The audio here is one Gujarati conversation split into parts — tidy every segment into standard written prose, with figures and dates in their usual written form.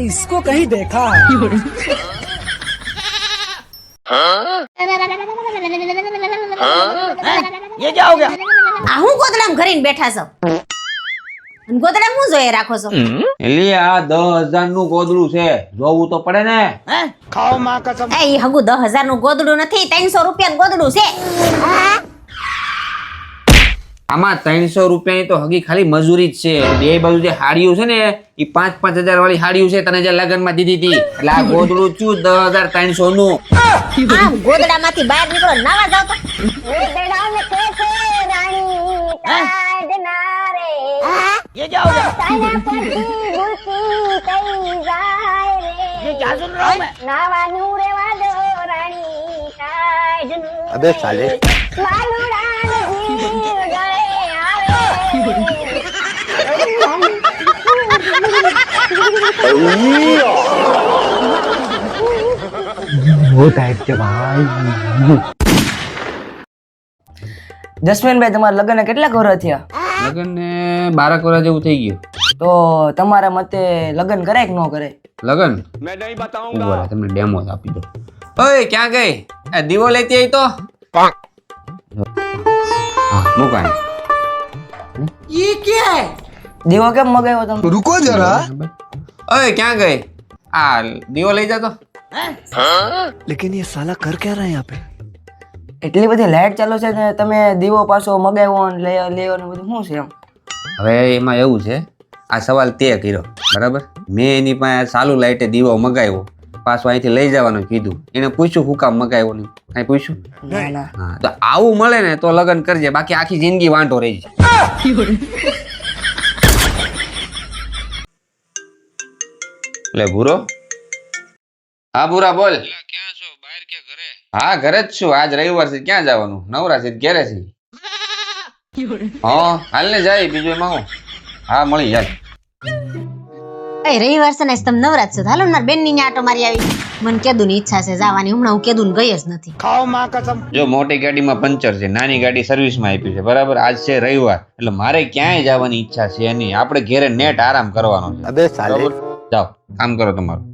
इसको कहीं देखा ये क्या हो गया? આ હું ગોદડામાં ઘરીને બેઠા છો અને ગોદડા હું જોઈએ રાખો છો એલી આ 10,000 નું ગોદડું છે, જોવું તો પડે ને. खाओ माँ कसम। એ હગુ 10,000 નું ગોદડું નથી, 300 રૂપિયા ગોદડું છે. આમાં 300 રૂપિયાની તો હગી ખાલી મજૂરી જ છે. બે બાજુ જે હાડીઓ છે ને એ 5,000 વાળી હાડીઓ છે, તને જે લગનમાં દીધી હતી. એટલે આ ગોદડું છું 10,300 નું. આમ ગોદડામાંથી બહાર નીકળો, નાવા જાવ તો. ये क्या हो गया? ये क्या सुन रहा हूँ मैं? अबे साले वो टाइप के भाई જસવંતભાઈ તમારા લગ્ન કેટલા વર્ષ થયા? લગન ને 12 વર્ષ જેવું થઈ ગયું. તો તમારા મતે લગ્ન કરાય કે ન કરાય? લગન મેં નહીં બતાઉંગા. તમને ડેમો આપી દો. ઓય ક્યાં ગઈ? આ દીવો લેતી આવી તો. હા મુકાય. ये क्या है? દીવો કેમ મગાવ્યો તમે? रुको जरा ઓય ક્યાં ગઈ? આ દીવો લઈ જા તો. लेकिन ये साला कर क्या रहा है यहाँ पे? એટલી બધી લાઈટ ચાલુ છે ને તમે દીવો પાછો મગાવ્યો ને લેવાનું બધું શું છે એમ? હવે એમાં એવું છે, આ સવાલ તે કર્યો બરાબર. મેં એની પાસે ચાલુ લાઈટે દીવો મગાવ્યો, પાછો અહીંથી લઈ જવાનું કીધું. એને પૂછ્યું હું કામ મગાવ્યો નહીં, કાંઈ પૂછ્યું? ના ના. હા તો આવું મળે ને તો લગ્ન કરજે, બાકી આખી જિંદગી વાંઢો રહી જાય. લે ભૂરો. હા ભૂરા બોલ. ક્યાં છો? બહાર કે ઘરે? હા ઘરે જ છું. આજ રવિવાર છે, ક્યાં જવાનું? નવરા છે ઘરે છે. હા હાલ ને જાય, બીજું એમાં હું. હા મળી જાય. એ રવિવાર છે ને તમે નવરાત છો, હાલો મારા બેન ની આટો મારી આવી. મને કેદું ની ઈચ્છા છે જવાની, હમણાં હું કેદું ગઈ જ નથી. खाओ माँ कसम। જો મોટી ગાડીમાં પંચર છે, નાની ગાડી સર્વિસમાં આપી છે બરાબર. આજ છે રવિવાર એટલે મારે ક્યાંય જવાની ઈચ્છા છે નહીં. આપણે ઘરે નેટ આરામ કરવાનો છે. अबे साले બરાબર? જાઓ કામ કરો તમારું.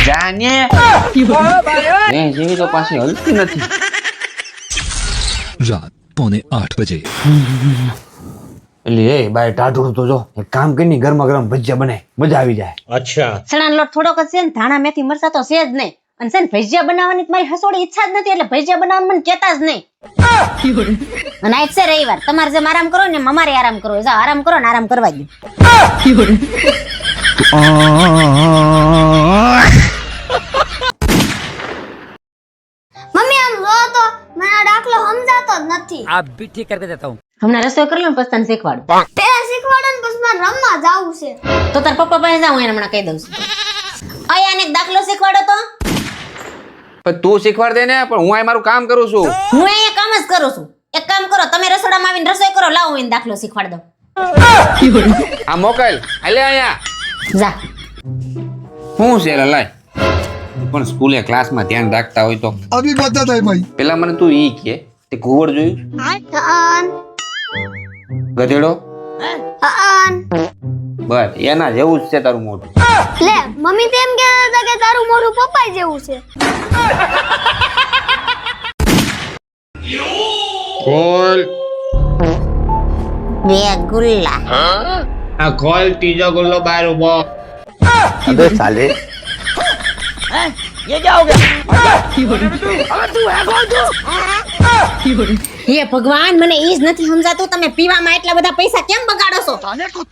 જાને એ જેવી તો પાછી હલતી નથી. रात 7:45 बजे એટલે એ બાય ટાઢું તો જો એક કામ કરીને ગરમા ગરમ ભજીયા બને, મજા આવી જાય. ચણાનો લોટ થોડોક જ છે ને, ધાણા મેથી મરચા તો છે જ નહીં. અને છે ને ભજીયા બનાવવાની મારી હસોડી ઈચ્છા જ નથી, એટલે ભજીયા બનાવવાનું મને કહેતા જ નહીં. અને આજ છે રવિવાર, તમારે જેમ આરામ કરો ને અમારે આરામ કરો. જાઓ આરામ કરો ને આરામ કરવા દો. मम्मी हम रो तो मेरा दाखलो समझातो ज નથી. आप भी ठीक करके देता हूँ। હમણાં રસોઈ કરી લો ને પછી તને શીખવાડું. પેલા શીખવાડો ને પછી મારે રમવા જાવું છે. તો તાર પપ્પા પાસે જાઉં, એને હમણાં કહી દઉં છું. અહીંયા એક દાખલો શીખવાડો તો. પણ તું શીખવાડ દે ને, પણ હું અહીં મારું કામ કરું છું. હું અહીંયા કામ જ કરું છું. એક કામ કરો, તમે રસોડામાં આવીને રસોઈ કરો, લાવો એને દાખલો શીખવાડ દઉં. આ મોકલ હાલે અહીંયા. જા. શું છે લાય? પણ સ્કૂલે ક્લાસમાં ધ્યાન રાખતા હોય તો अभी बता था भाई પેલા મને તું ઈ કે તે ઘુવડ જોયું? હન ગધેડો? હન બસ એના જેવું જ છે તારું મોઢું. લે મમ્મી તેમ કહેતા હતા કે તારું મોઢું પપ્પા જેવું છે. ખોલ. બે ગુલ્લા. આ ખોલ, ત્રીજો ગુલ્લો બહાર ઉભો. अबे साले ये क्या हो गया? હે ભગવાન, મને ઈ જ નથી સમજાતું, તમે પીવામાં એટલા બધા પૈસા કેમ બગાડો છો?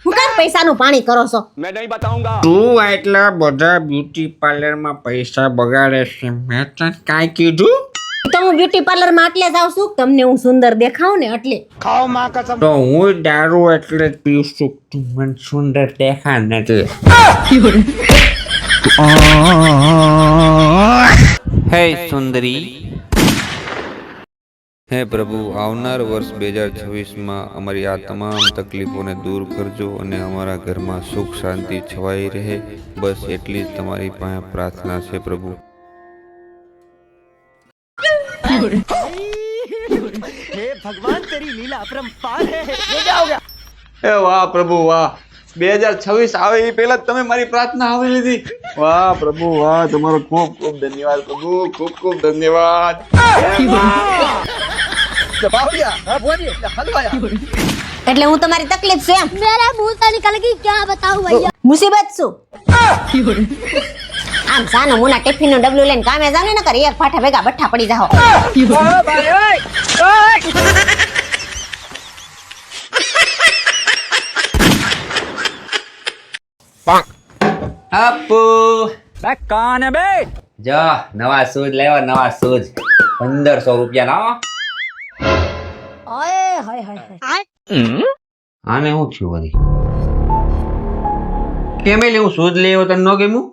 હું કામ પૈસાનું પાણી કરો છો? मैं नहीं बताऊंगा। તું આટલા બધા બ્યુટી પાર્લરમાં પૈસા બગાડે છે, મેં તને કાંઈ કીધું? તો હું બ્યુટી પાર્લરમાં એટલે જ આવું છું, તમને હું સુંદર દેખાઉં ને એટલે. खाओ माँ कसम। તો હું દારૂ એટલે જ પીઉં છું, તું મને સુંદર દેખા નથી. હે સુંદરી. હે પ્રભુ, આવનાર વર્ષ 2026માં અમારી આ તમામ તકલીફોને દૂર કરજો અને અમારા ઘરમાં સુખ શાંતિ છવાઈ રહે. બસ એટલી જ તમારી પાસે પ્રાર્થના છે પ્રભુ. हे भगवान तेरी लीला अपरंपार है। ये क्या हो गया? એ વાહ પ્રભુ વાહ, 2026 આવે એ પહેલા જ તમે મારી પ્રાર્થના આવી લીધી. વાહ પ્રભુ વાહ, તમારો ખૂબ ખૂબ ધન્યવાદ પ્રભુ, ખૂબ ખૂબ ધન્યવાદ. એટલે હું તમારી તકલીફ છે એમ? मेरा मुंह से निकल गई क्या बताऊं भैया મુસીબત શું? આમ સાનો મુના ટિફિન નું ડબલું લઈને કામે જાવ ને નકર એક ફાટા ભેગા બઠ્ઠા પડી જાઓ. આપુ બે કાને બે જો નવા શૂઝ લેવા, નવા શૂઝ 1500 રૂપિયા ના. આને શું થયું વળી? કેમે લેવું શૂઝ લેવો તને ન ગમ્યું?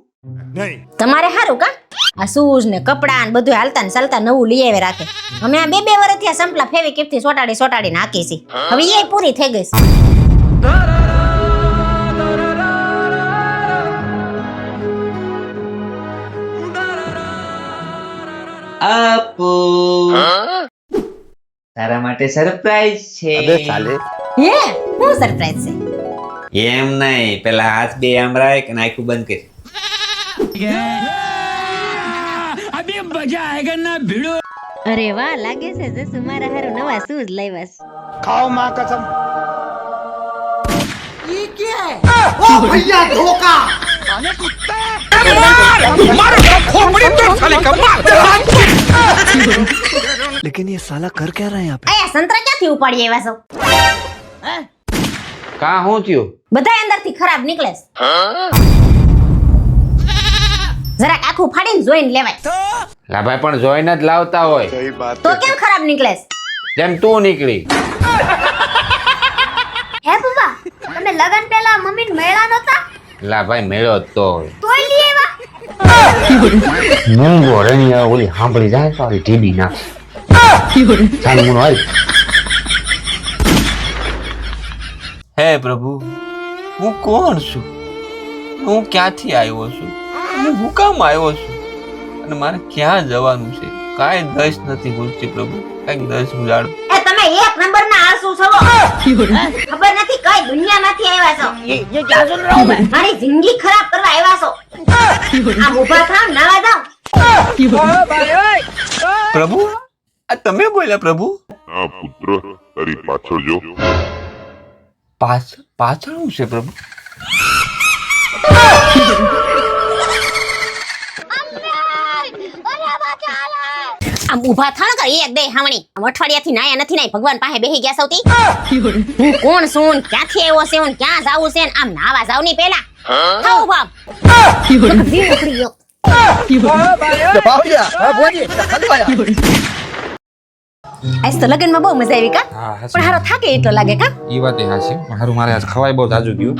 તમારે સારું કા આ શૂઝ ને કપડા ને બધું હાલતા ને ચાલતા નવું લઈ આવે રાખે. અમે આ 2 વર્ષથી આ સંપલા ફેવિકિક થી સોટાડી નાખી છે. હવે એ પૂરી થઈ ગઈ છે. આપુ તારા માટે સરપ્રાઈઝ છે. अबे साले હે હું સરપ્રાઈઝ છે? એમ નહીં, પેલા હાથ બે આમ રાખ અને આખું બંધ કર. अभी मजा आएगा ना भिड़ो. અરે વાહ, લાગે છે જસુ મારા હારું નવા શૂઝ લાવ્યા છે. खाओ माँ कसम. लेकिन ये साला कर क्या रहा है यहाँ पे? આયા સંતરા ક્યાંથી ઉપાડી આવ્યા છો? કા શું થયું? બધા અંદરથી ખરાબ નીકળે છે. જરાક આખું ફાડીને જોઈને લેવાય. લા ભાઈ પણ જોઈને જ લાવતા હોય, તો કેમ ખરાબ નીકળે છે? જેમ તું નીકળી. હે પપ્પા તમે લગન પહેલા મમ્મીને મળ્યા નતા લા ભાઈ મેળો જ તો હોય. તોય લઈ આવ્યા મૂંગો રણિયા ઓલી સાંભળી જાય તો ઓલી ઢીબી નાખે. ચાલ મુનો હાલ. હે પ્રભુ, હું કોણ છું? હું ક્યાંથી આવ્યો છું? હું હું કામ આવ્યો છું? અને મારે ક્યાં જવાનું છે? કાંઈ દસ નથી ભૂલતી પ્રભુ, કાંઈક દસ ઉજાડો. એ તમે એક નંબરના આળસુ છો. ખબર નથી કઈ દુનિયામાંથી આવ્યા છો. ये क्या सुन रहा हूँ मैं? મારી જિંદગી ખરાબ કરવા આવ્યા છો. આ ઊભા થાવ, નાવા જાવ. પ્રભુ, આ તમે બોલ્યા પ્રભુ? હા પુત્ર, તારી પાછળ જો. પાછળ શું છે પ્રભુ? આમ ઊભા થાવ ને એક બે હાવણી. આમ અઠવાડિયાથી નાયા નથી નાઈ, ભગવાન પાસે બેહી ગયા સૌથી. હું કોણ છું ને ક્યાંથી આવ્યો છે ને ક્યાં જાવું છે ને આમ નાવા જાવ ની પહેલા થાવ ઊભા. જીવ ઉખડી ગયો. આજ તો લગનમાં બહુ મજા આવી કા? પણ હારો થાકે એટલો લાગે કા? ઈ વાત હાસી. હારું મારે આજ ખવાય બહુ જાજુ ગયું.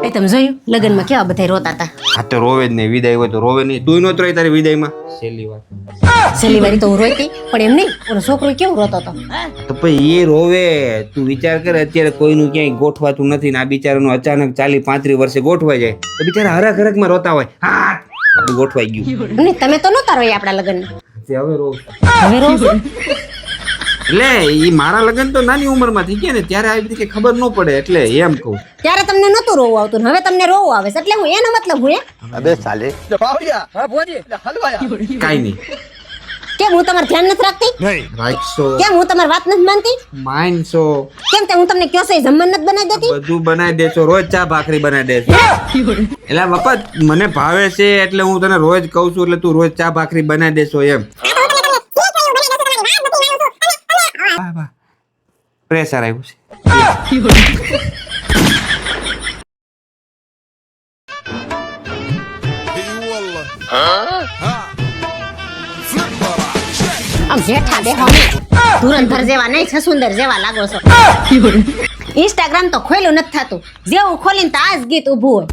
એ તમે જોયું લગનમાં કેવા બધા રોતા હતા. આ તો રોવે જ નહીં, વિદાય હોય તો રોવે નહીં. તું નહોતો રહી તારી વિદાયમાં. છેલ્લી વાત. છેલ્લી વારી તો હું રોઈતી, પણ એમ નહીં, ઓલો છોકરો કેવું રોતો હતો. તો પછી એ રોવે. તું વિચાર કર, અત્યારે કોઈનું ક્યાંય ગોઠવાતું નથી ને આ બિચારાનું અચાનક 40-35 વર્ષે ગોઠવાઈ જાય તો બિચારા હરખ હરખમાં રોતા હોય. હા બધું ગોઠવાઈ ગયું. અને તમે તો નહોતા રોઈ આપણા લગ્નમાં. હવે રોવ. હવે રોશો? એટલે ઈ મારા લગ્ન તો નાની ઉંમરમાં થઈ ગયા ને ત્યારે આવી બધી ખબર ન પડે એટલે એમ કહું. ત્યારે તમને નહોતું રોવું આવતું ને હવે તમને રોવું આવે છે, એટલે હું એનો મતલબ હું अबे साले કાઈ નહીં. કેમ હું તમારું ધ્યાન નથી રાખતી? રાખશો, કેમ હું તમારી વાત નથી માનતી? માનશો, કેમ તે હું તમને કયો છે જમવાનું નથી બનાવી દેતી? બધું બનાવી દેશો. રોજ ચા ભાખરી બનાવી દેશો. એટલે બાપા મને ભાવે છે એટલે હું તને રોજ કહું છું એટલે તું રોજ ચા ભાખરી બનાવી દેશો એમ. પ્રેશર આવ્યું છે. આમ જેઠા બેહો નહીં. ધુરંધર જેવા નહીં, છસુંદર જેવા લાગો છો. ઇન્સ્ટાગ્રામ તો ખોલ્યું નથી થતું, જેવું ખોલીને તો આ જ ગીત ઊભું હોય.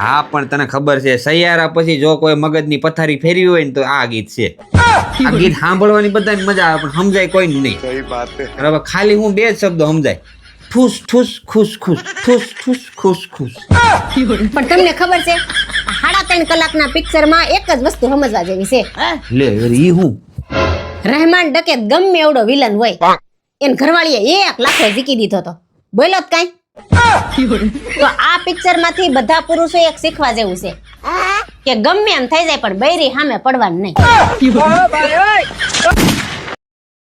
હા પણ તને ખબર છે સૈયારા પછી જો કોઈ મગજની પથારી ફેરવી હોય ને તો આ ગીત છે. આ ગીત સાંભળવાની બધાને મજા આવે પણ સમજાય કોઈ નહીં. બરાબર, ખાલી હું 2 જ શબ્દો સમજાય. ઠૂસ ઠૂસ ખુશ ખુશ, ઠૂસ ઠૂસ ખુશ ખુશ. પણ તમને ખબર છે આ 3.5 કલાકના પિક્ચરમાં એક જ વસ્તુ સમજવા જેવી છે. લે ઈ હું રહેમાન ડકેત ગમે એવડો વિલન હોય, એન ઘરવાળીએ 1 લાખો જીકી દીધો તો બોલો જ કાંઈ. તો આ પિક્ચર માંથી બધા પુરુષો એક શીખવા જેવું છે કે ગમે એમ થઈ જાય પણ બૈરી સામે પડવાનું નહીં.